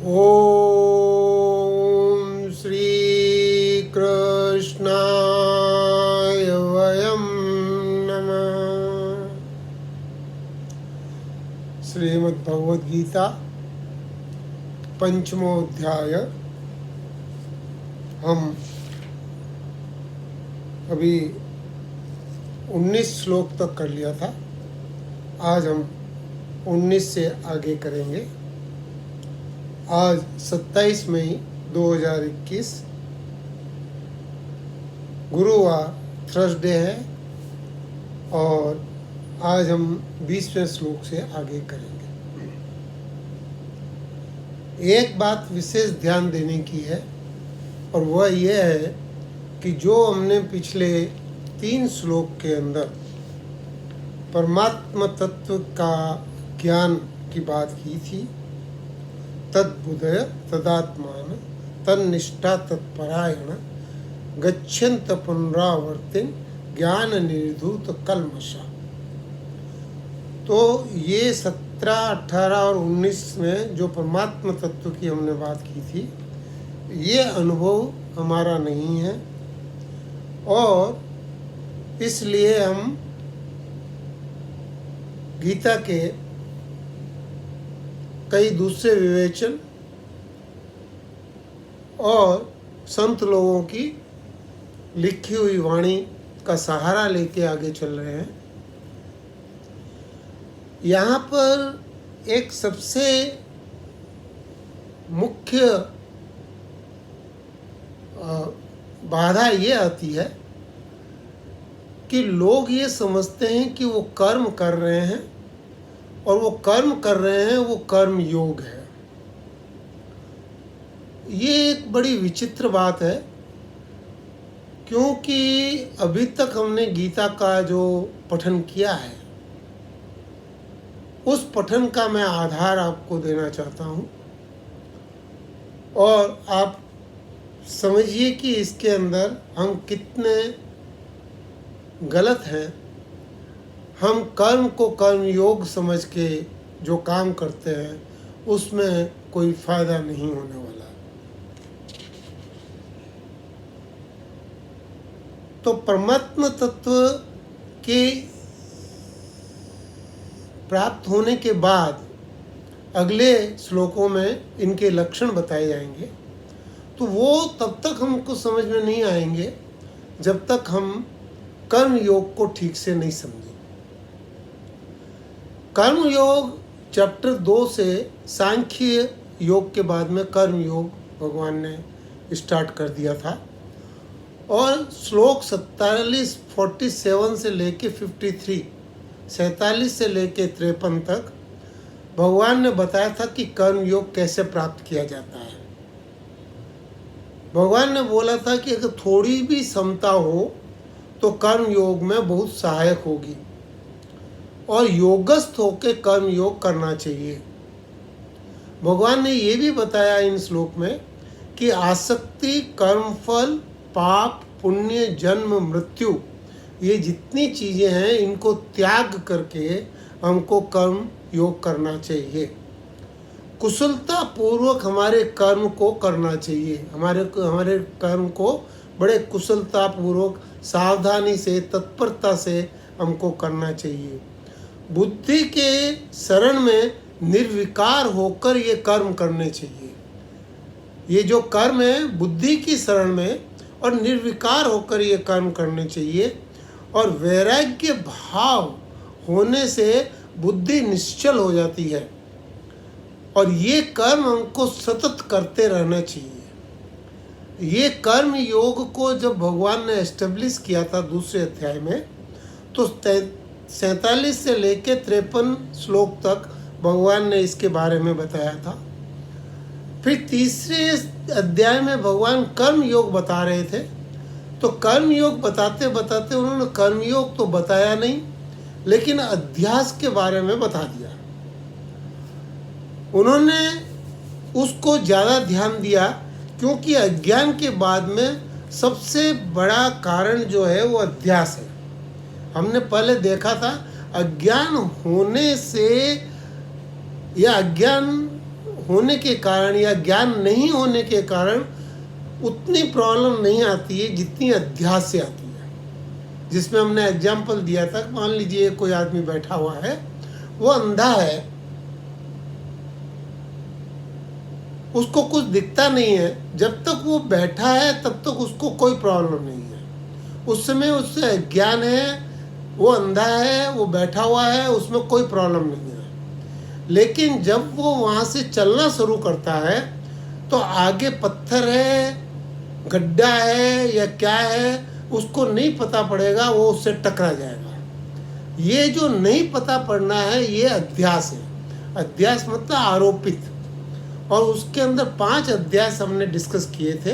ओम श्री कृष्णाय वयं नमः। श्रीमद् भगवद गीता पंचमो अध्याय। हम अभी 19 श्लोक तक कर लिया था। आज हम 19 से आगे करेंगे। आज 27 मई 2021 गुरुवार थर्सडे है और आज हम 20वें श्लोक से आगे करेंगे। एक बात विशेष ध्यान देने की है और वह यह है कि जो हमने पिछले 3 श्लोक के अंदर परमात्मा तत्व का ज्ञान की बात की थी, तद्बुद्धय तदात्मान तन्निष्ठा तत्परायण गच्छन्त पुनरावर्तिन ज्ञान निर्धूत कल्मषा। तो ये 17, 18 और 19 में जो परमात्मा तत्व की हमने बात की थी, ये अनुभव हमारा नहीं है और इसलिए हम गीता के कई दूसरे विवेचन और संत लोगों की लिखी हुई वाणी का सहारा लेके आगे चल रहे हैं। यहाँ पर एक सबसे मुख्य बाधा ये आती है कि लोग ये समझते हैं कि वो कर्म कर रहे हैं और वो कर्म कर रहे हैं वो कर्म योग है। ये एक बड़ी विचित्र बात है, क्योंकि अभी तक हमने गीता का जो पठन किया है उस पठन का मैं आधार आपको देना चाहता हूँ और आप समझिए कि इसके अंदर हम कितने गलत हैं। हम कर्म को कर्म योग समझ के जो काम करते हैं उसमें कोई फायदा नहीं होने वाला। तो परमात्मा तत्व के प्राप्त होने के बाद अगले श्लोकों में इनके लक्षण बताए जाएंगे। तो वो तब तक हमको समझ में नहीं आएंगे जब तक हम कर्म योग को ठीक से नहीं समझें। कर्म योग चैप्टर 2 से सांख्य योग के बाद में कर्म योग भगवान ने स्टार्ट कर दिया था और श्लोक 47 से लेके 53, 47 से लेके 53 तक भगवान ने बताया था कि कर्म योग कैसे प्राप्त किया जाता है। भगवान ने बोला था कि अगर थोड़ी भी समता हो तो कर्म योग में बहुत सहायक होगी और योगस्थ होकर कर्म योग करना चाहिए। भगवान ने ये भी बताया इन श्लोक में कि आसक्ति, कर्मफल, पाप, पुण्य, जन्म, मृत्यु, ये जितनी चीज़ें हैं इनको त्याग करके हमको कर्म योग करना चाहिए। कुशलता पूर्वक हमारे कर्म को करना चाहिए। हमारे कर्म को बड़े कुशलता पूर्वक, सावधानी से, तत्परता से हमको करना चाहिए। बुद्धि के शरण में निर्विकार होकर ये कर्म करने चाहिए। ये जो कर्म है बुद्धि की शरण में और निर्विकार होकर ये कर्म करने चाहिए और वैराग्य भाव होने से बुद्धि निश्चल हो जाती है और ये कर्म हमको सतत करते रहना चाहिए। ये कर्म योग को जब भगवान ने एस्टेब्लिश किया था दूसरे अध्याय में, तो 47 से लेके 53 श्लोक तक भगवान ने इसके बारे में बताया था। फिर तीसरे अध्याय में भगवान कर्म योग बता रहे थे। तो कर्म योग बताते बताते उन्होंने कर्म योग तो बताया नहीं, लेकिन अध्यास के बारे में बता दिया। उन्होंने उसको ज़्यादा ध्यान दिया क्योंकि अज्ञान के बाद में सबसे बड़ा कारण जो है वो अध्यास है। हमने पहले देखा था अज्ञान होने से या अज्ञान होने के कारण या ज्ञान नहीं होने के कारण उतनी प्रॉब्लम नहीं आती है जितनी अध्यास से आती है। जिसमें हमने एग्जाम्पल दिया था, मान लीजिए कोई आदमी बैठा हुआ है, वो अंधा है, उसको कुछ दिखता नहीं है, जब तक वो बैठा है तब तक उसको कोई प्रॉब्लम नहीं है। उस समय उससे अज्ञान है, वो अंधा है, वो बैठा हुआ है, उसमें कोई प्रॉब्लम नहीं है। लेकिन जब वो वहाँ से चलना शुरू करता है तो आगे पत्थर है, गड्ढा है या क्या है, उसको नहीं पता पड़ेगा, वो उससे टकरा जाएगा। ये जो नहीं पता पड़ना है, ये अध्यास है। अध्यास मतलब आरोपित। और उसके अंदर 5 अध्यास हमने डिस्कस किए थे।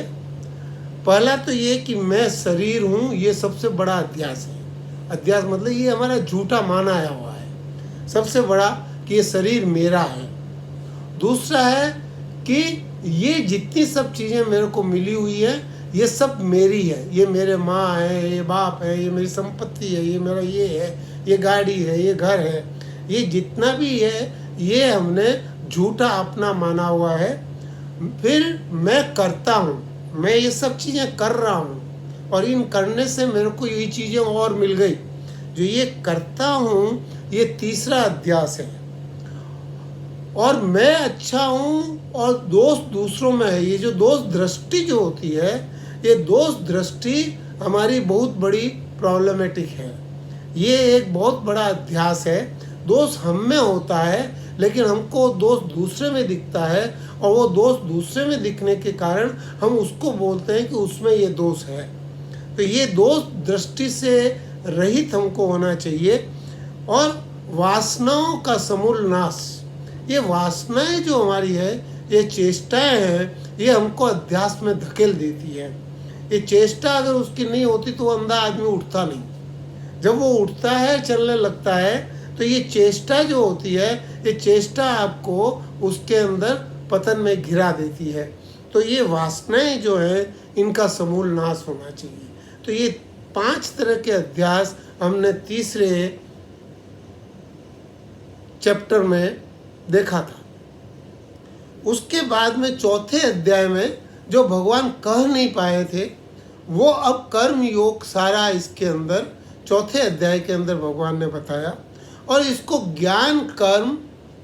पहला तो ये कि मैं शरीर हूँ, ये सबसे बड़ा अध्यास है। अध्यास मतलब ये हमारा झूठा माना आया हुआ है सबसे बड़ा, कि ये शरीर मेरा है। दूसरा है कि ये जितनी सब चीज़ें मेरे को मिली हुई है, ये सब मेरी है। ये मेरे माँ है, ये बाप है, ये मेरी संपत्ति है, ये मेरा ये है, ये गाड़ी है, ये घर है, ये जितना भी है, ये हमने झूठा अपना माना हुआ है। फिर मैं करता हूँ, मैं ये सब चीज़ें कर रहा हूँ और इन करने से मेरे को ये चीज़ें और मिल गई। जो ये करता हूँ, ये तीसरा अध्यास है। और मैं अच्छा हूँ और दोष दूसरों में है। ये जो दोष दृष्टि जो होती है, ये दोष दृष्टि हमारी बहुत बड़ी प्रॉब्लमेटिक है। ये एक बहुत बड़ा अध्यास है। दोष हम में होता है, लेकिन हमको दोष दूसरे में दिखता है, और वो दोष दूसरे में दिखने के कारण हम उसको बोलते हैं कि उसमें ये दोष है। तो ये दोष दृष्टि से रहित हमको होना चाहिए। और वासनाओं का समूल नाश, ये वासनाएं जो हमारी है, ये चेष्टाएं हैं, ये हमको अध्यास में धकेल देती है। ये चेष्टा अगर उसकी नहीं होती तो अंधा आदमी उठता नहीं। जब वो उठता है, चलने लगता है, तो ये चेष्टा जो होती है, ये चेष्टा आपको उसके अंदर पतन में गिरा देती है। तो ये वासनाएं जो है, इनका समूल नाश होना चाहिए। तो ये 5 तरह के अध्यास हमने तीसरे चैप्टर में देखा था। उसके बाद में चौथे अध्याय में जो भगवान कह नहीं पाए थे, वो अब कर्म योग सारा इसके अंदर चौथे अध्याय के अंदर भगवान ने बताया। और इसको ज्ञान कर्म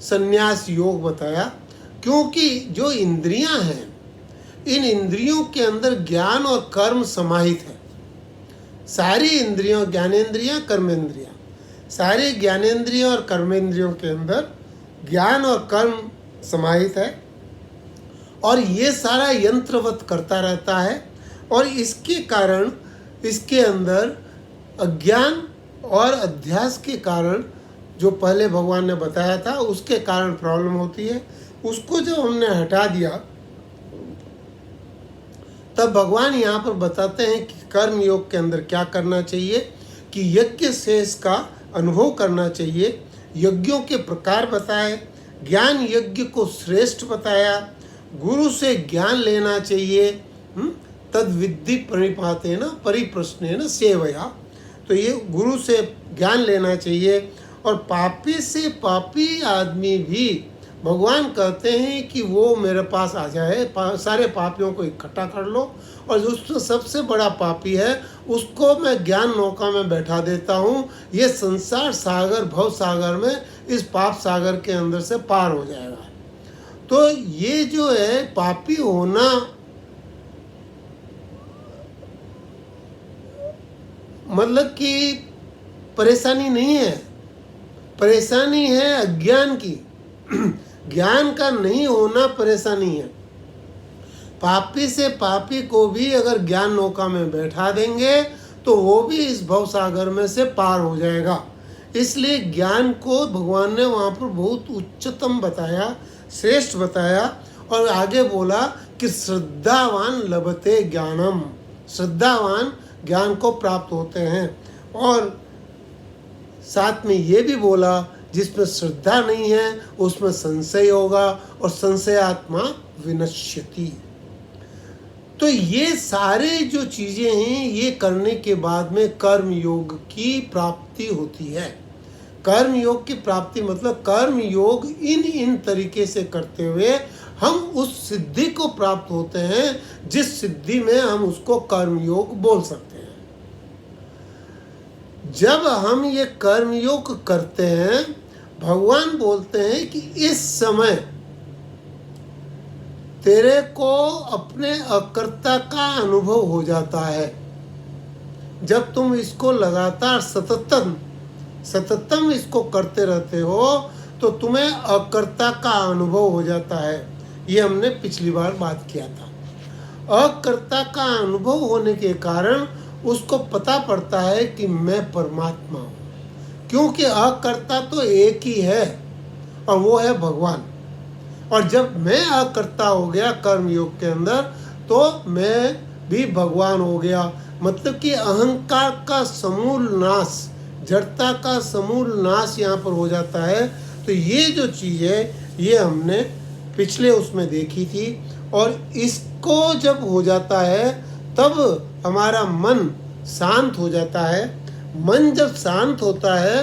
संन्यास योग बताया, क्योंकि जो इंद्रियां हैं, इन इंद्रियों के अंदर ज्ञान और कर्म समाहित है। सारी इंद्रियों, ज्ञानेंद्रियां, कर्मेंद्रियां, सारे ज्ञानेंद्रियों और कर्मेंद्रियों के अंदर ज्ञान और कर्म समाहित है। और ये सारा यंत्रवत करता रहता है। और इसके कारण, इसके अंदर अज्ञान और अध्यास के कारण, जो पहले भगवान ने बताया था, उसके कारण प्रॉब्लम होती है। उसको जब हमने हटा दिया, तब भगवान यहाँ पर बताते हैं कि कर्म योग के अंदर क्या करना चाहिए, कि यज्ञ शेष का अनुभव करना चाहिए। यज्ञों के प्रकार बताए, ज्ञान यज्ञ को श्रेष्ठ बताया, गुरु से ज्ञान लेना चाहिए, तद विद्धि प्रणिपातेन परिप्रश्नेन सेवया। तो ये गुरु से ज्ञान लेना चाहिए। और पापी से पापी आदमी भी भगवान कहते हैं कि वो मेरे पास आ जाए, सारे पापियों को इकट्ठा कर लो, और जो सबसे बड़ा पापी है उसको मैं ज्ञान नौका में बैठा देता हूँ। ये संसार सागर, भव सागर में, इस पाप सागर के अंदर से पार हो जाएगा। तो ये जो है पापी होना, मतलब कि परेशानी नहीं है, परेशानी है अज्ञान की। ज्ञान का नहीं होना परेशानी है। पापी से पापी को भी अगर ज्ञान नौका में बैठा देंगे तो वो भी इस भव सागर में से पार हो जाएगा। इसलिए ज्ञान को भगवान ने वहाँ पर बहुत उच्चतम बताया, श्रेष्ठ बताया। और आगे बोला कि श्रद्धावान लभते ज्ञानम, श्रद्धावान ज्ञान को प्राप्त होते हैं। और साथ में ये भी बोला, जिसमें श्रद्धा नहीं है उसमें संशय होगा, और संशयात्मा विनश्यति। तो ये सारे जो चीज़ें हैं, ये करने के बाद में कर्म योग की प्राप्ति होती है। कर्म योग की प्राप्ति मतलब कर्म योग इन तरीके से करते हुए हम उस सिद्धि को प्राप्त होते हैं जिस सिद्धि में हम उसको कर्मयोग बोल सकते हैं। जब हम ये कर्मयोग करते हैं, भगवान बोलते हैं कि इस समय तेरे को अपने अकर्ता का अनुभव हो जाता है। जब तुम इसको लगातार सततम इसको करते रहते हो तो तुम्हें अकर्ता का अनुभव हो जाता है। ये हमने पिछली बार बात किया था। अकर्ता का अनुभव होने के कारण उसको पता पड़ता है कि मैं परमात्मा हूँ, क्योंकि अकर्ता तो एक ही है और वो है भगवान। और जब मैं अकर्ता हो गया कर्मयोग के अंदर तो मैं भी भगवान हो गया। मतलब कि अहंकार का समूल नाश, जड़ता का समूल नाश यहाँ पर हो जाता है। तो ये जो चीज़ है ये हमने पिछले उसमें देखी थी। और इसको जब हो जाता है तब हमारा मन शांत हो जाता है। मन जब शांत होता है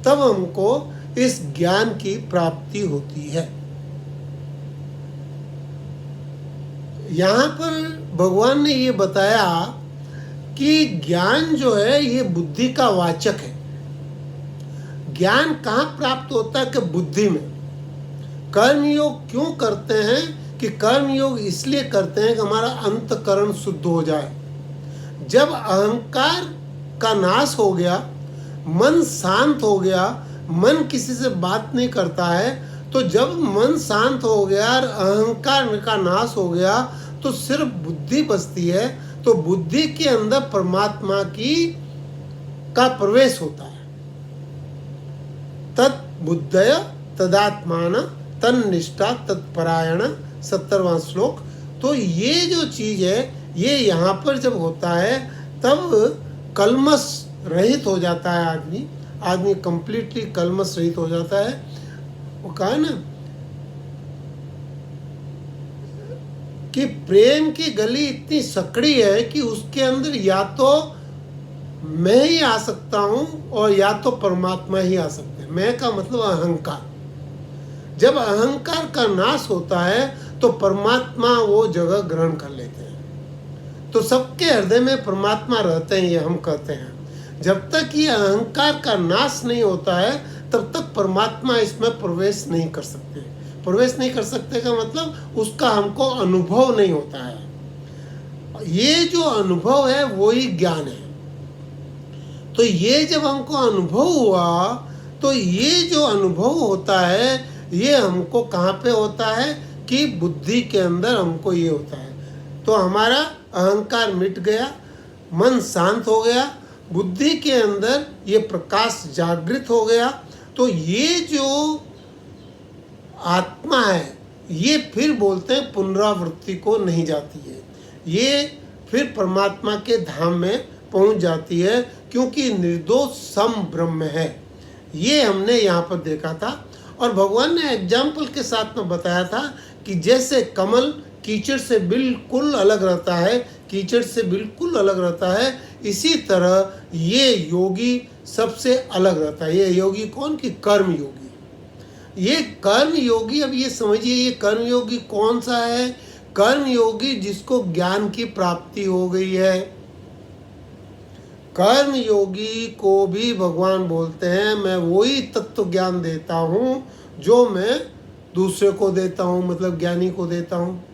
तब हमको इस ज्ञान की प्राप्ति होती है। यहाँ पर भगवान ने ये बताया कि ज्ञान जो है ये बुद्धि का वाचक है। ज्ञान कहाँ प्राप्त होता है? कि बुद्धि में। कर्मयोग क्यों करते हैं? कि कर्मयोग इसलिए करते हैं कि हमारा अंतकरण शुद्ध हो जाए। जब अहंकार का नाश हो गया, मन शांत हो गया, मन किसी से बात नहीं करता है, तो जब मन शांत हो गया और अहंकार का नाश हो गया तो सिर्फ बुद्धि बचती है। तो बुद्धि के अंदर परमात्मा का प्रवेश होता है। तत् बुद्धय तदात्मान तन्निष्ठा तत्परायण 70वां श्लोक। तो ये जो चीज है ये यहाँ पर जब होता है तब कलमश रहित हो जाता है आदमी कंप्लीटली कलमश रहित हो जाता है। वो कहा ना कि प्रेम की गली इतनी सकड़ी है कि उसके अंदर या तो मैं ही आ सकता हूँ और या तो परमात्मा ही आ सकते हैं। मैं का मतलब अहंकार। जब अहंकार का नाश होता है तो परमात्मा वो जगह ग्रहण कर लेते हैं। तो सबके हृदय में परमात्मा रहते हैं, ये हम कहते हैं। जब तक ये अहंकार का नाश नहीं होता है तब तक परमात्मा इसमें प्रवेश नहीं कर सकते। प्रवेश नहीं कर सकते का मतलब उसका हमको अनुभव नहीं होता है। ये जो अनुभव है वो ही ज्ञान है। तो ये जब हमको अनुभव हुआ तो ये जो अनुभव होता है ये हमको कहाँ पे होता है? कि बुद्धि के अंदर हमको ये होता है। तो हमारा अहंकार मिट गया, मन शांत हो गया, बुद्धि के अंदर ये प्रकाश जागृत हो गया। तो ये जो आत्मा है ये फिर बोलते हैं पुनरावृत्ति को नहीं जाती है, ये फिर परमात्मा के धाम में पहुंच जाती है, क्योंकि निर्दोष सम ब्रह्म है। ये हमने यहाँ पर देखा था। और भगवान ने एग्जाम्पल के साथ में बताया था कि जैसे कमल कीचड़ से बिल्कुल अलग रहता है, कीचड़ से बिल्कुल अलग रहता है, इसी तरह ये योगी सबसे अलग रहता है। ये योगी कौन? कि कर्म योगी। ये कर्म योगी, अब ये समझिए ये कर्म योगी कौन सा है? कर्म योगी जिसको ज्ञान की प्राप्ति हो गई है। कर्म योगी को भी भगवान बोलते हैं मैं वही तत्व ज्ञान देता हूँ जो मैं दूसरे को देता हूँ, मतलब ज्ञानी को देता हूँ।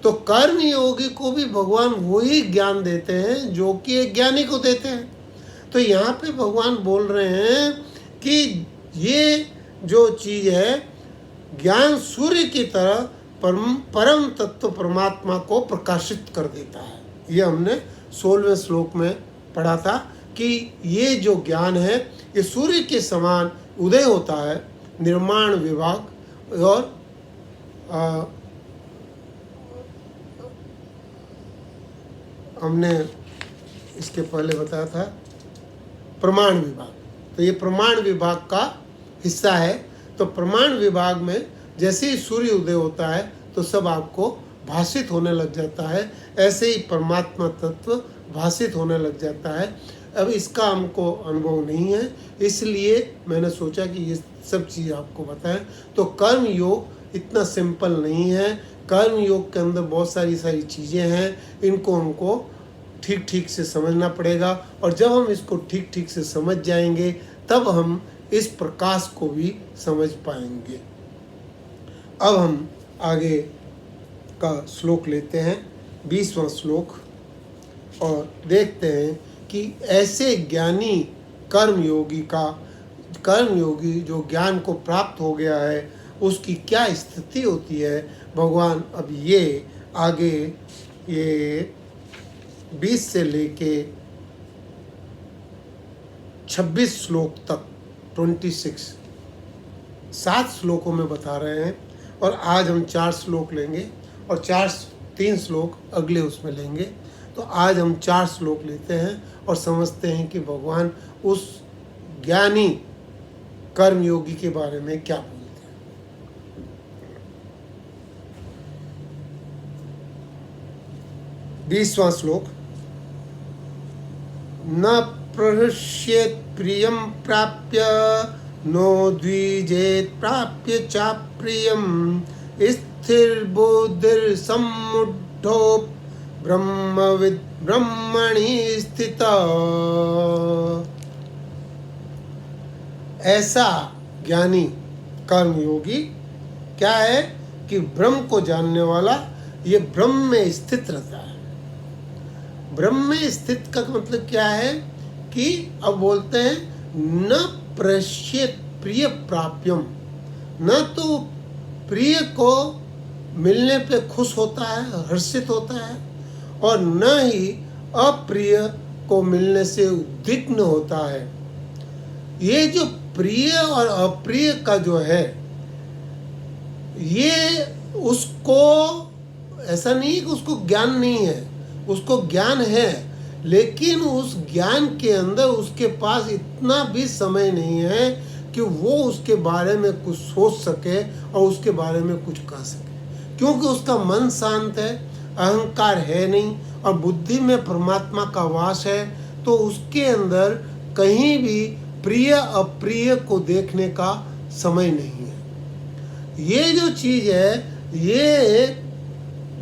तो कर्म योगी को भी भगवान वही ज्ञान देते हैं जो कि ज्ञानी को देते हैं। तो यहाँ पे भगवान बोल रहे हैं कि ये जो चीज़ है ज्ञान सूर्य की तरह परम तत्व परमात्मा को प्रकाशित कर देता है। ये हमने 16वें श्लोक में पढ़ा था कि ये जो ज्ञान है ये सूर्य के समान उदय होता है। निर्माण विभाग और हमने इसके पहले बताया था प्रमाण विभाग। तो ये प्रमाण विभाग का हिस्सा है। तो प्रमाण विभाग में जैसे ही सूर्य उदय होता है तो सब आपको भाषित होने लग जाता है, ऐसे ही परमात्मा तत्व भाषित होने लग जाता है। अब इसका हमको अनुभव नहीं है, इसलिए मैंने सोचा कि ये सब चीज़ आपको बताएं। तो कर्म योग इतना सिंपल नहीं है कर्म योग के अंदर बहुत सारी चीज़ें हैं, इनको हमको ठीक ठीक से समझना पड़ेगा। और जब हम इसको ठीक ठीक से समझ जाएंगे तब हम इस प्रकाश को भी समझ पाएंगे। अब हम आगे का श्लोक लेते हैं, 20वां श्लोक, और देखते हैं कि ऐसे ज्ञानी कर्मयोगी जो ज्ञान को प्राप्त हो गया है उसकी क्या स्थिति होती है। भगवान अब ये आगे ये 20 से लेके 26 श्लोक तक 26 7 श्लोकों में बता रहे हैं। और आज हम 4 श्लोक लेंगे और 3 श्लोक अगले उसमें लेंगे। तो आज हम 4 श्लोक लेते हैं और समझते हैं कि भगवान उस ज्ञानी कर्मयोगी के बारे में क्या बोलते हैं। 20वां श्लोक, न प्रहृष्येत् प्रियं प्राप्य नो द्विजेत् प्राप्य चाप्रियं स्थिरबुद्धिर्सम्मुढो ब्रह्मविद् ब्रह्मणि स्थिता। ऐसा ज्ञानी कर्मयोगी क्या है कि ब्रह्म को जानने वाला ये ब्रह्म में स्थित रहता है। ब्रह्म में स्थित का मतलब क्या है कि अब बोलते हैं न प्रश्येत प्रिय प्राप्यम, न तो प्रिय को मिलने पे खुश होता है, हर्षित होता है, और न ही अप्रिय को मिलने से उद्विग्न होता है। ये जो प्रिय और अप्रिय का जो है ये उसको ऐसा नहीं है कि उसको ज्ञान नहीं है, उसको ज्ञान है, लेकिन उस ज्ञान के अंदर उसके पास इतना भी समय नहीं है कि वो उसके बारे में कुछ सोच सके और उसके बारे में कुछ कह सके, क्योंकि उसका मन शांत है, अहंकार है नहीं और बुद्धि में परमात्मा का वास है। तो उसके अंदर कहीं भी प्रिय अप्रिय को देखने का समय नहीं है। ये जो चीज़ है, ये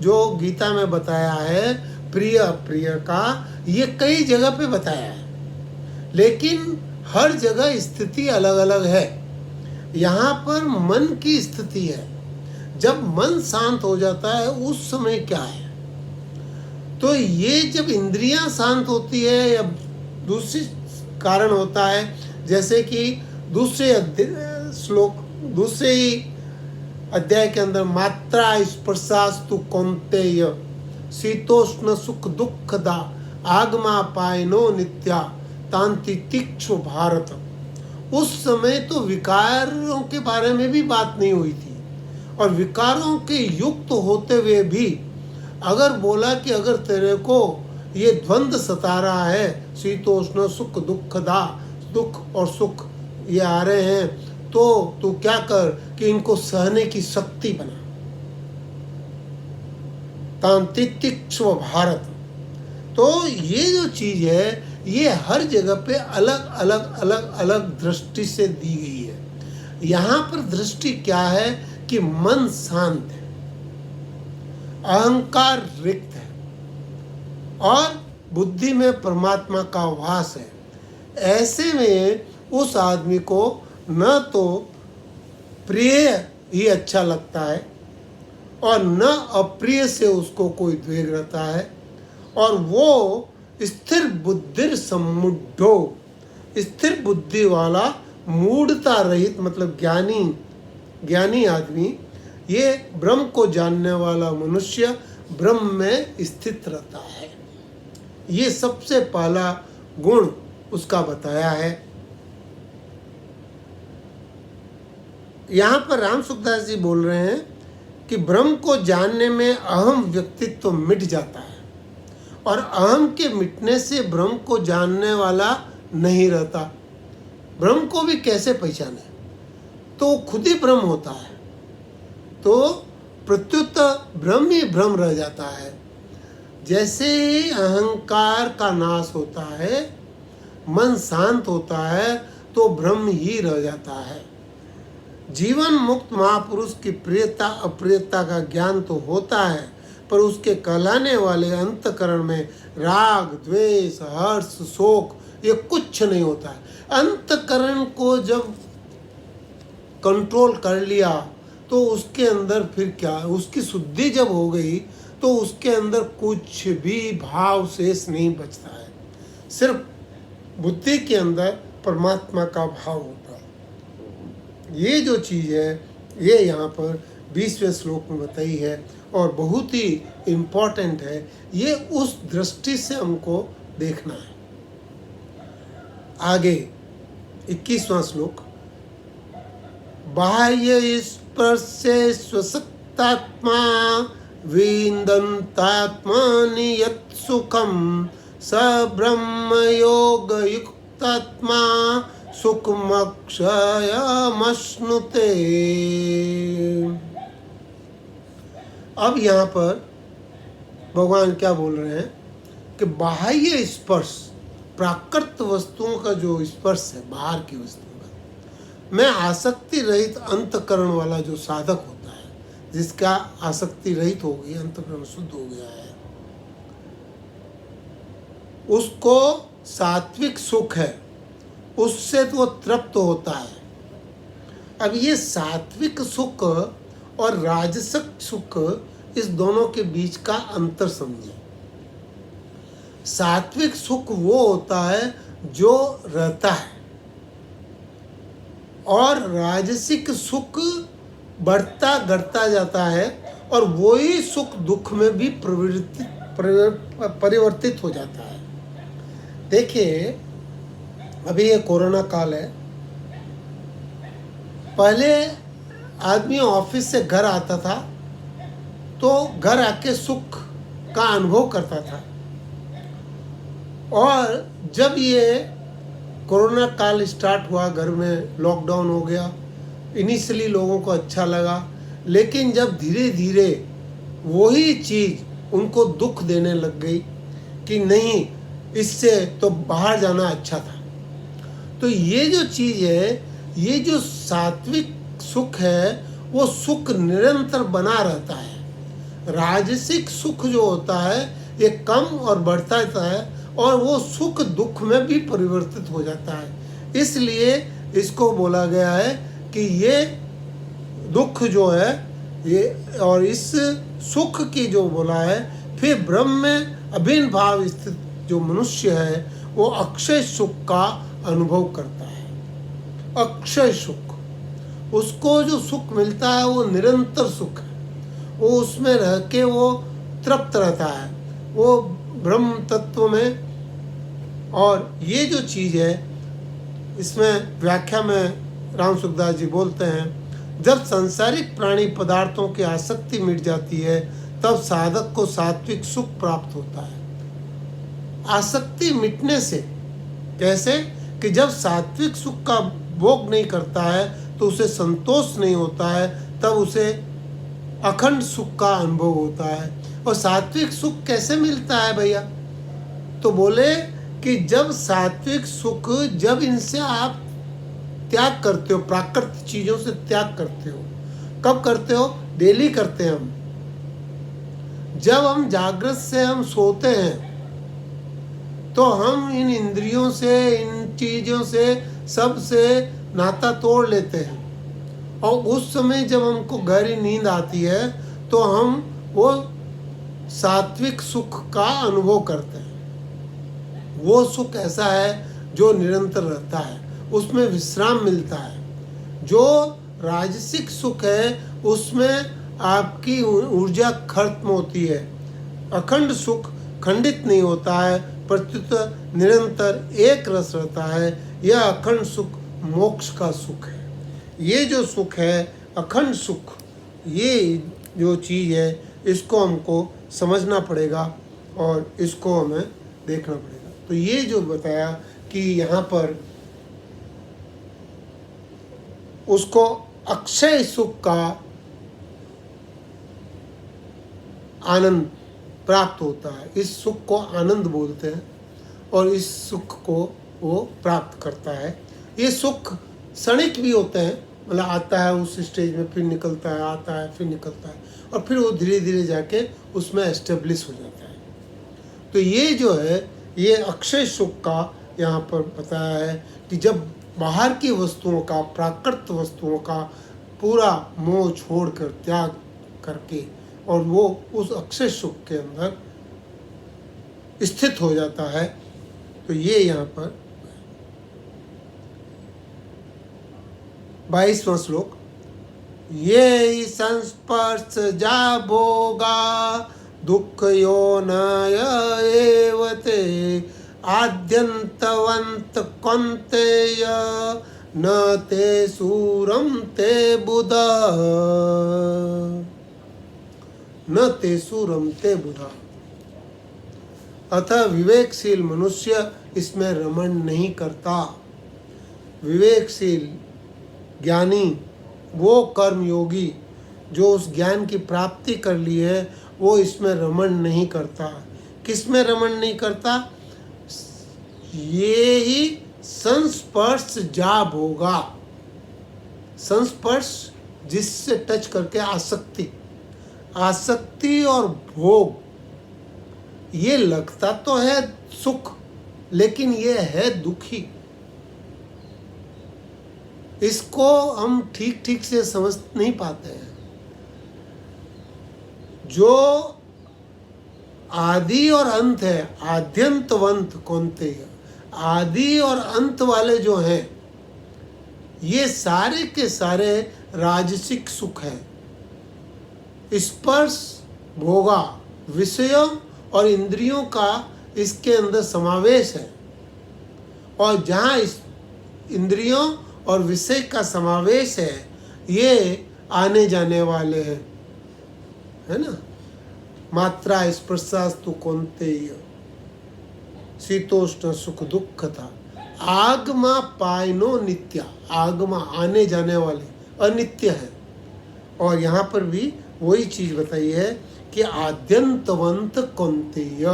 जो गीता में बताया है प्रिय अप्रिय का, ये कई जगह पे बताया है, लेकिन हर जगह स्थिति अलग अलग है। यहाँ पर मन की स्थिति है, जब मन शांत हो जाता है उस समय क्या है। तो ये जब इंद्रियां शांत होती है या दूसरी कारण होता है, जैसे कि दूसरे अध्याय के अंदर मात्रा स्पर्शास्तु कौन्तेय शीतोष्ण सुख दुखदा आगमा पायनो नित्या तांति तीक्ष्ण भारत। उस समय तो विकारों के बारे में भी बात नहीं हुई थी, और विकारों के युक्त होते हुए भी अगर बोला कि अगर तेरे को ये द्वंद्व सता रहा है, शीतोष्ण सुख दुखदा, दुख और सुख ये आ रहे हैं, तो तू क्या कर कि इनको सहने की शक्ति बना। तांत्रिक भारत। तो ये जो चीज़ है ये हर जगह पे अलग दृष्टि से दी गई है। यहाँ पर दृष्टि क्या है कि मन शांत है, अहंकार रिक्त है और बुद्धि में परमात्मा का वास है। ऐसे में उस आदमी को न तो प्रिय ही अच्छा लगता है और न अप्रिय से उसको कोई द्वेग रहता है, और वो स्थिर बुद्धि सम्मुढ़ो, स्थिर बुद्धि वाला, मूढ़ता रहित मतलब ज्ञानी आदमी, ये ब्रह्म को जानने वाला मनुष्य ब्रह्म में स्थित रहता है। ये सबसे पहला गुण उसका बताया है। यहाँ पर राम सुखदास जी बोल रहे हैं कि ब्रह्म को जानने में अहम व्यक्तित्व मिट जाता है, और अहम के मिटने से ब्रह्म को जानने वाला नहीं रहता। ब्रह्म को भी कैसे पहचाने, तो खुद ही ब्रह्म होता है, तो प्रत्युत ब्रह्म ही ब्रह्म रह जाता है। जैसे ही अहंकार का नाश होता है, मन शांत होता है, तो ब्रह्म ही रह जाता है। जीवन मुक्त महापुरुष की प्रियता अप्रियता का ज्ञान तो होता है, पर उसके कहलाने वाले अंतकरण में राग, द्वेष, हर्ष, शोक ये कुछ नहीं होता है। अंतकरण को जब कंट्रोल कर लिया तो उसके अंदर फिर क्या, उसकी शुद्धि जब हो गई तो उसके अंदर कुछ भी भाव शेष नहीं बचता है। सिर्फ बुद्धि के अंदर परमात्मा का भाव होता है। ये जो चीज़ है ये यहाँ पर 20वें श्लोक में बताई है और बहुत ही इम्पोर्टेंट है। ये उस दृष्टि से हमको देखना है। आगे 21वां श्लोक, बाह्य स्पर्शे स्वसक्तात्मा विन्दन्तात्मनि यत् सुखं स ब्रह्म योग युक्तात्मा सुखमक्षयमश्नुते। अब यहाँ पर भगवान क्या बोल रहे हैं कि बाह्य स्पर्श, प्राकृत वस्तुओं का जो स्पर्श है, बाहर की वस्तुओं का, में आसक्ति रहित अंतकरण वाला जो साधक होता है, जिसका आसक्ति रहित हो गई, अंतकरण शुद्ध हो गया है, उसको सात्विक सुख है, उससे तो वो तृप्त होता है। अब ये सात्विक सुख और राजसिक सुख, इस दोनों के बीच का अंतर समझें। सात्विक सुख वो होता है जो रहता है, और राजसिक सुख बढ़ता घटता जाता है, और वही सुख दुख में भी परिवर्तित हो जाता है। देखिए, अभी ये कोरोना काल है। पहले आदमी ऑफिस से घर आता था तो घर आके सुख का अनुभव करता था, और जब ये कोरोना काल स्टार्ट हुआ, घर में लॉकडाउन हो गया, इनिशियली लोगों को अच्छा लगा, लेकिन जब धीरे धीरे वही चीज़ उनको दुख देने लग गई कि नहीं, इससे तो बाहर जाना अच्छा था। तो ये जो चीज़ है, ये जो सात्विक सुख है, वो सुख निरंतर बना रहता है। राजसिक सुख जो होता है ये कम और बढ़ता रहता है, और वो सुख दुख में भी परिवर्तित हो जाता है। इसलिए इसको बोला गया है कि ये दुख जो है ये, और इस सुख की जो बोला है, फिर ब्रह्म में अभिन्न भाव स्थित जो मनुष्य है वो अक्षय सुख का अनुभव करता है। अक्षय सुख, उसको जो सुख मिलता है वो निरंतर सुख है, वो उसमें रह के वो तृप्त रहता है, वो ब्रह्म तत्व में। और ये जो चीज़ है, इसमें व्याख्या में राम सुखदास जी बोलते हैं, जब सांसारिक प्राणी पदार्थों की आसक्ति मिट जाती है तब साधक को सात्विक सुख प्राप्त होता है। आसक्ति मिटने से कैसे, कि जब सात्विक सुख का भोग नहीं करता है तो उसे संतोष नहीं होता है, तब उसे अखंड सुख का अनुभव होता है। और सात्विक सुख कैसे मिलता है भैया, तो बोले कि जब सात्विक सुख, जब इनसे आप त्याग करते हो, प्राकृतिक चीज़ों से त्याग करते हो। कब करते हो? डेली करते हैं हम। जब हम जागृत से हम सोते हैं तो हम इन इंद्रियों से, इन चीज़ों से, सब से नाता तोड़ लेते हैं, और उस समय जब हमको गहरी नींद आती है तो हम वो सात्विक सुख का अनुभव करते हैं। वो सुख ऐसा है जो निरंतर रहता है, उसमें विश्राम मिलता है। जो राजसिक सुख है उसमें आपकी ऊर्जा खत्म होती है। अखंड सुख खंडित नहीं होता है, प्रत्युत निरंतर एक रस रहता है। यह अखंड सुख मोक्ष का सुख है। ये जो सुख है, अखंड सुख, ये जो चीज़ है, इसको हमको समझना पड़ेगा और इसको हमें देखना पड़ेगा। तो ये जो बताया कि यहाँ पर उसको अक्षय सुख का आनंद प्राप्त होता है। इस सुख को आनंद बोलते हैं और इस सुख को वो प्राप्त करता है। ये सुख क्षणिक भी होते हैं, मतलब आता है उस स्टेज में, फिर निकलता है, आता है फिर निकलता है, और फिर वो धीरे धीरे जाके उसमें एस्टेब्लिश हो जाता है। तो ये जो है ये अक्षय सुख का यहाँ पर बताया है कि जब बाहर की वस्तुओं का, प्राकृत वस्तुओं का पूरा मोह छोड़कर, त्याग करके, और वो उस अक्षय सुख के अंदर स्थित हो जाता है, तो ये यहाँ पर 22वां श्लोक, ये संस्पर्श जा भोगा दुख योनय एव ते आद्यंतवंत कौन्तेय न ते सूरम ते बुधा, न ते सूरम ते बुधा। अतः विवेकशील मनुष्य इसमें रमण नहीं करता। विवेकशील ज्ञानी, वो कर्मयोगी जो उस ज्ञान की प्राप्ति कर ली है, वो इसमें रमण नहीं करता। किस में रमण नहीं करता? ये ही संस्पर्श जा भोगा। संस्पर्श जिससे टच करके आसक्ति, आसक्ति और भोग, ये लगता तो है सुख, लेकिन ये है दुखी। इसको हम ठीक ठीक से समझ नहीं पाते हैं। जो आदि और अंत है, आद्यंतवंत कौन्तेय, आदि और अंत वाले जो हैं, ये सारे के सारे राजसिक सुख है। स्पर्श भोगा, विषयों और इंद्रियों का इसके अंदर समावेश है, और जहाँ इस इंद्रियों और विषय का समावेश है, ये आने जाने वाले हैं, है ना। मात्रा स्पर्शास्तु कौन्तेय शीतोष्ण सुख दुख था, आगमा पायनो नित्या, आगमा आने जाने वाले अनित्य है। और यहाँ पर भी वही चीज बताई है कि आद्यंतवंत कौन्तेय,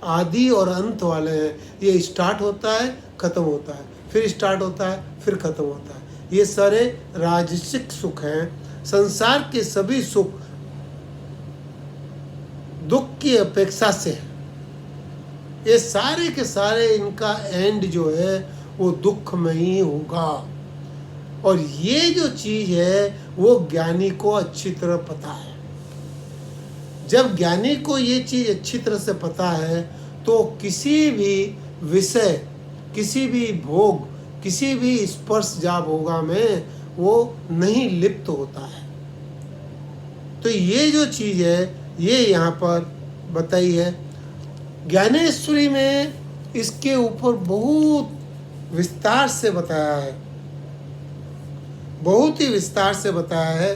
आदि और अंत वाले हैं। ये स्टार्ट होता है, खत्म होता है, फिर स्टार्ट होता है, फिर खत्म होता है। ये सारे राजसिक सुख हैं। संसार के सभी सुख दुख की अपेक्षा से है। ये सारे के सारे इनका एंड जो है वो दुख में ही होगा। और ये जो चीज है वो ज्ञानी को अच्छी तरह पता है। जब ज्ञानी को ये चीज अच्छी तरह से पता है तो किसी भी विषय, किसी भी भोग, किसी भी स्पर्श जा भोगा में वो नहीं लिप्त होता है। तो ये जो चीज है ये यहाँ पर बताई है। ज्ञानेश्वरी में इसके ऊपर बहुत विस्तार से बताया है, बहुत ही विस्तार से बताया है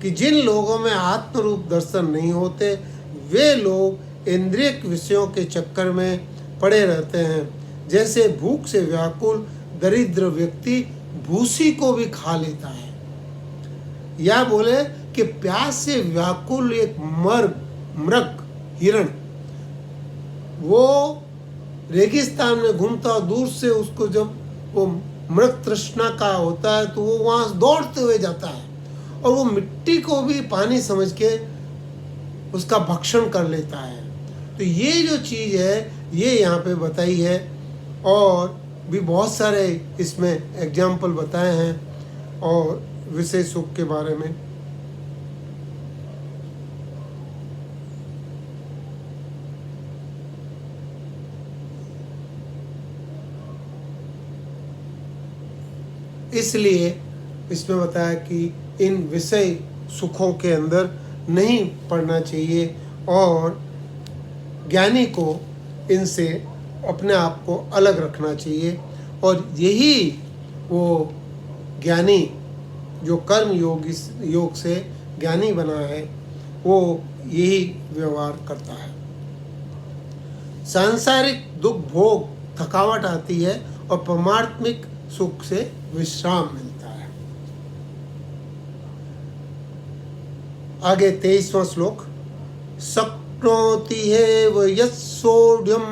कि जिन लोगों में आत्मरूप दर्शन नहीं होते, वे लोग इंद्रियक विषयों के चक्कर में पड़े रहते हैं। जैसे भूख से व्याकुल दरिद्र व्यक्ति भूसी को भी खा लेता है, या बोले कि प्यास से व्याकुल एक मृग हिरण, वो रेगिस्तान में घूमता और दूर से उसको जब वो मृग तृष्णा का होता है तो वो वहाँ दौड़ते हुए जाता है, और वो मिट्टी को भी पानी समझ के उसका भक्षण कर लेता है। तो ये जो चीज़ है ये यहाँ पे बताई है, और भी बहुत सारे इसमें एग्जाम्पल बताए हैं और विषय सुख के बारे में। इसलिए इसमें बताया कि इन विषय सुखों के अंदर नहीं पड़ना चाहिए, और ज्ञानी को इनसे अपने आप को अलग रखना चाहिए। और यही वो ज्ञानी जो कर्म योग से ज्ञानी बना है, वो यही व्यवहार करता है। सांसारिक दुख भोग थकावट आती है, और परमात्मिक सुख से विश्राम मिलता है। आगे 23वां श्लोक, शक्नोति हेव यस्सोढ्यं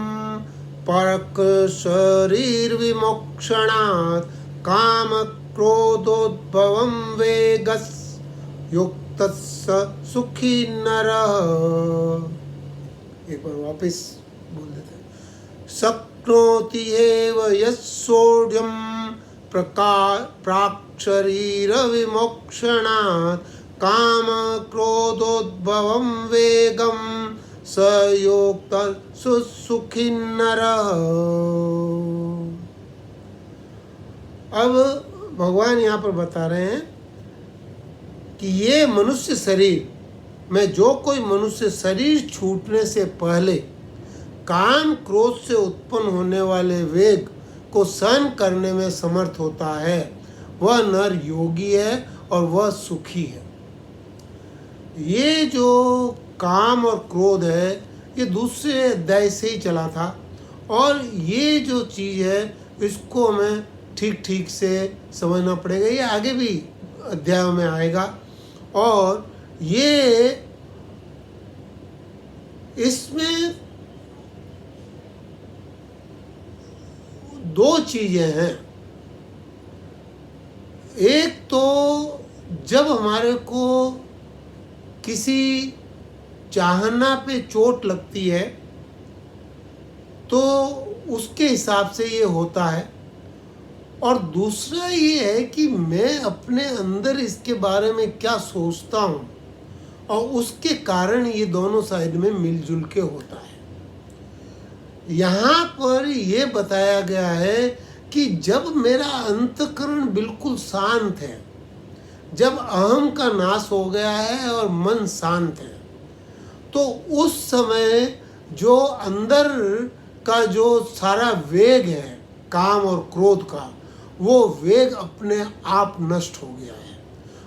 परक शरीर विमोक्षणात् काम क्रोधोद्भवं वेगस् युक्तस्य सुखी नरः। एक बार वापस बोल देते हैं। शक्नोति एव यस्सोढ्यं प्राक्शरीरविमोक्षणात् काम क्रोधोद्भवं वेगं स योक्तः सुखी नरः। अब भगवान यहाँ पर बता रहे हैं कि ये मनुष्य शरीर में जो कोई मनुष्य शरीर छूटने से पहले काम क्रोध से उत्पन्न होने वाले वेग को सहन करने में समर्थ होता है, वह नर योगी है और वह सुखी है। ये जो काम और क्रोध है ये दूसरे अध्याय से ही चला था, और ये जो चीज़ है इसको हमें ठीक ठीक से समझना पड़ेगा। ये आगे भी अध्यायों में आएगा, और ये इसमें दो चीजें हैं। एक तो जब हमारे को किसी चाहना पे चोट लगती है तो उसके हिसाब से ये होता है, और दूसरा ये है कि मैं अपने अंदर इसके बारे में क्या सोचता हूँ, और उसके कारण ये दोनों साइड में मिलजुल के होता है। यहाँ पर ये बताया गया है कि जब मेरा अंतःकरण बिल्कुल शांत है, जब अहम का नाश हो गया है और मन शांत है, तो उस समय जो अंदर का जो सारा वेग है काम और क्रोध का, वो वेग अपने आप नष्ट हो गया है।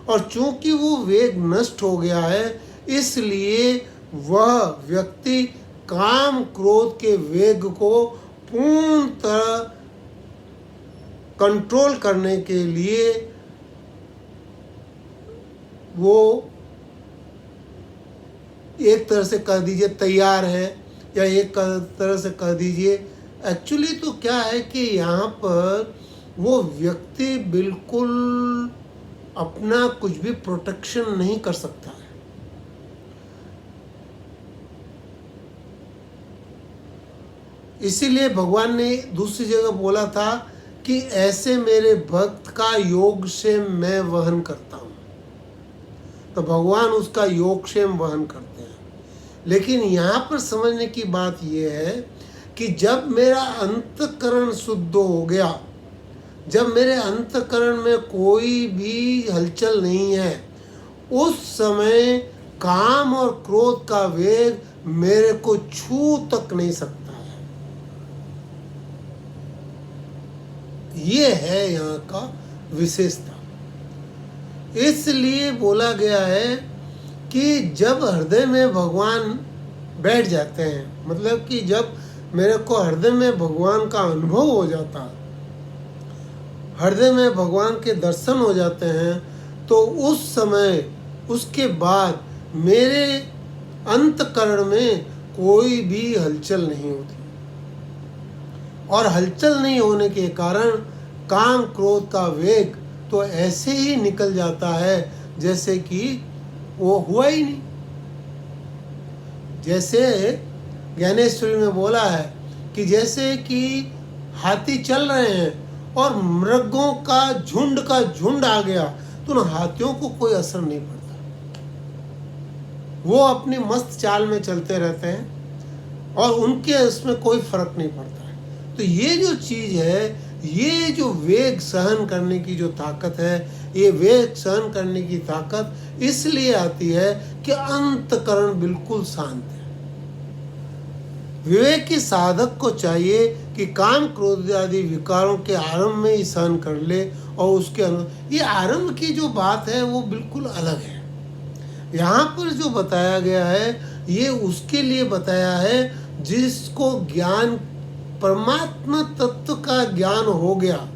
और चूंकि वो वेग नष्ट हो गया है, इसलिए वह व्यक्ति काम क्रोध के वेग को पूर्ण तरह कंट्रोल करने के लिए वो एक तरह से कह दीजिए तैयार है, या एक तरह से कह दीजिए एक्चुअली तो क्या है कि यहाँ पर वो व्यक्ति बिल्कुल अपना कुछ भी प्रोटेक्शन नहीं कर सकता है। इसीलिए भगवान ने दूसरी जगह बोला था कि ऐसे मेरे भक्त का योगक्षेम मैं वहन करता हूँ, तो भगवान उसका योगक्षेम वहन करते हैं। लेकिन यहाँ पर समझने की बात यह है कि जब मेरा अंतःकरण शुद्ध हो गया, जब मेरे अंतःकरण में कोई भी हलचल नहीं है, उस समय काम और क्रोध का वेग मेरे को छू तक नहीं सकता है। ये है यहाँ का विशेषता। इसलिए बोला गया है कि जब हृदय में भगवान बैठ जाते हैं, मतलब कि जब मेरे को हृदय में भगवान का अनुभव हो जाता है, हृदय में भगवान के दर्शन हो जाते हैं, तो उस समय उसके बाद मेरे अंतःकरण में कोई भी हलचल नहीं होती, और हलचल नहीं होने के कारण काम क्रोध का वेग तो ऐसे ही निकल जाता है जैसे कि वो हुआ ही नहीं। जैसे ज्ञानेश्वरी में बोला है कि जैसे कि हाथी चल रहे हैं और मृगों का झुंड आ गया, तो उन हाथियों को कोई असर नहीं पड़ता, वो अपनी मस्त चाल में चलते रहते हैं और उनके उसमें कोई फर्क नहीं पड़ता है। तो ये जो चीज़ है, ये जो वेग सहन करने की जो ताकत है, ये वेग सहन करने की ताकत इसलिए आती है कि अंतःकरण बिल्कुल शांत है। विवेक की साधक को चाहिए कि काम क्रोध आदि विकारों के आरंभ में ही सहन कर ले, और उसके ये आरंभ की जो बात है वो बिल्कुल अलग है। यहाँ पर जो बताया गया है ये उसके लिए बताया है जिसको ज्ञान, परमात्मा तत्व का ज्ञान हो गया।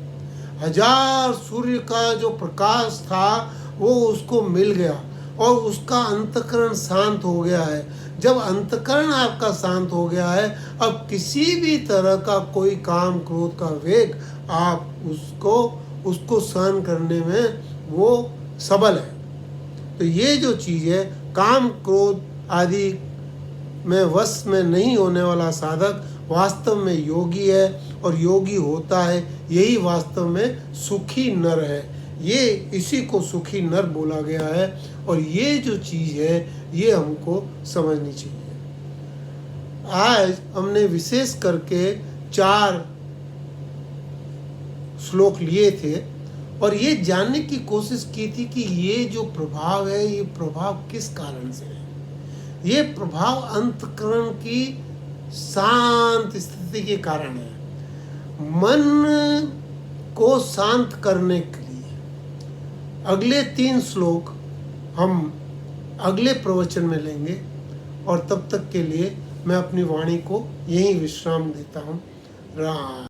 1000 सूर्य का जो प्रकाश था वो उसको मिल गया और उसका अंतःकरण शांत हो गया है। जब अंतःकरण आपका शांत हो गया है, अब किसी भी तरह का कोई काम क्रोध का वेग आप उसको उसको सहन करने में वो सबल है। तो ये जो चीज़ है, काम क्रोध आदि में वश में नहीं होने वाला साधक वास्तव में योगी है, और योगी होता है, यही वास्तव में सुखी नर है। ये इसी को सुखी नर बोला गया है, और ये जो चीज़ है ये हमको समझनी चाहिए। आज हमने विशेष करके 4 श्लोक लिए थे और ये जानने की कोशिश की थी कि ये जो प्रभाव है, ये प्रभाव किस कारण से है। ये प्रभाव अंतःकरण की शांत स्थिति के कारण है। मन को शांत करने के लिए अगले 3 श्लोक हम अगले प्रवचन में लेंगे, और तब तक के लिए मैं अपनी वाणी को यहीं विश्राम देता हूँ। राम।